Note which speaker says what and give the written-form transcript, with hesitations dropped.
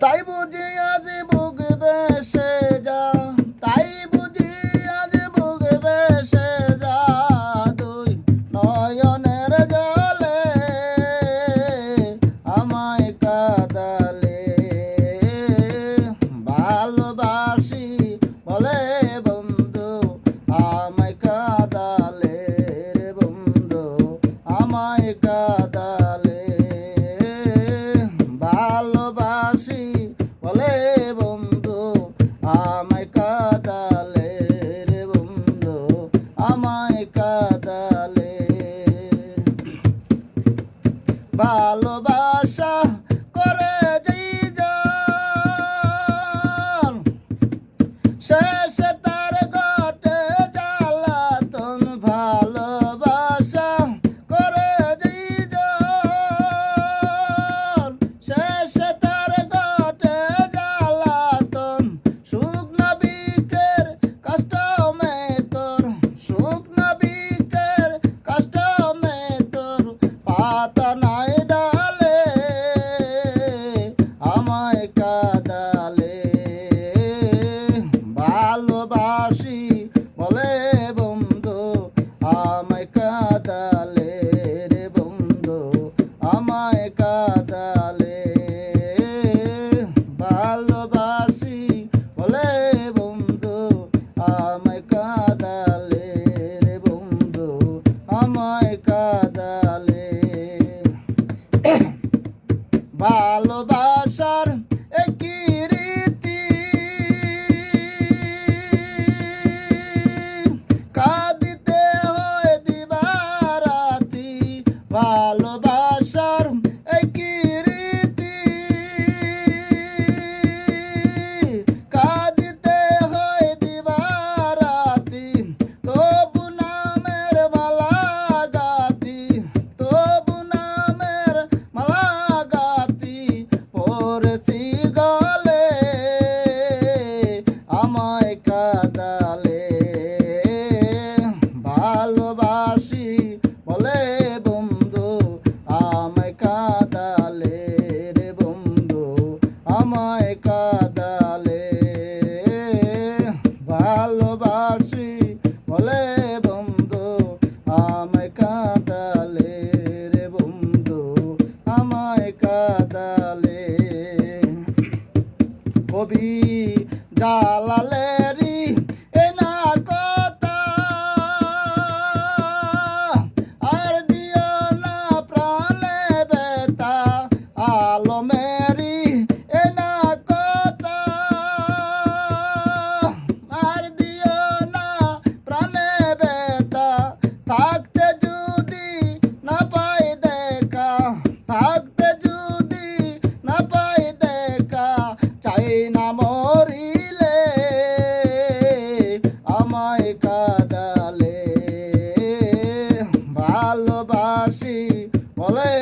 Speaker 1: তাই বুঝি আজ বুক বেসে যা, তাই বুঝি আজ বুক বেসে যা, দুই নয়নের জলে আমায় কাঁদালে। ভালোবাসি বলে বন্ধু আমায় কাঁদালে রে বন্ধু আমায় কাঁদালে। ভালোবাসি বলে বন্ধু আমায় কাঁদালে রে বন্ধু আমায় কাঁদালে। ভালোবাসা করে যেই জন শেষে তার ঘটে জ্বালাতন। ভালোবাসা করে যেই জন শেষে তার ঘটে জ্বালাতন। সুখ না বিকের কষ্ট মে তোর, সুখ না বিকের কষ্ট মে তোর, পাতা নাই ডালে আমায় কাঁদালে। ভালোবাসি বলে বন্ধু আমায় কাঁদালে রে বন্ধু আমায় কাঁদালে। ভালোবাসি বলে বন্ধু আমায় কাঁদালে রে বন্ধু আমায় কাঁদালে। ভালোবাসার একই রীতি কাঁদিতে হয় দিবারাতি। ভালোবাসার একই রীতি কাঁদিতে হয় দিবারাতি। তবু নামের মালা গাতি, তবু নামের মালা গাতি, পড়েছি গলে আমায় কাঁদালে। ভালোবাসি বলে বন্ধু আমায় কাঁদালে রে বন্ধু আমায় কাঁদালে। ভালোবাসি বলে বন্ধু আমায় কাঁদালে রে বন্ধু আমায় কাঁদালে। কবি জালালেরই এ না কথা, আর দিও না প্রাণে ব্যথা। আলমেরই এ না কথা, আর দিও না প্রাণে ব্যথা। থাকতে যদি না পাই দেখা, থাকতে যদি না পাই দেখা, চাই না মরিলে আমায় কাঁদালে। ভালোবাসি বলে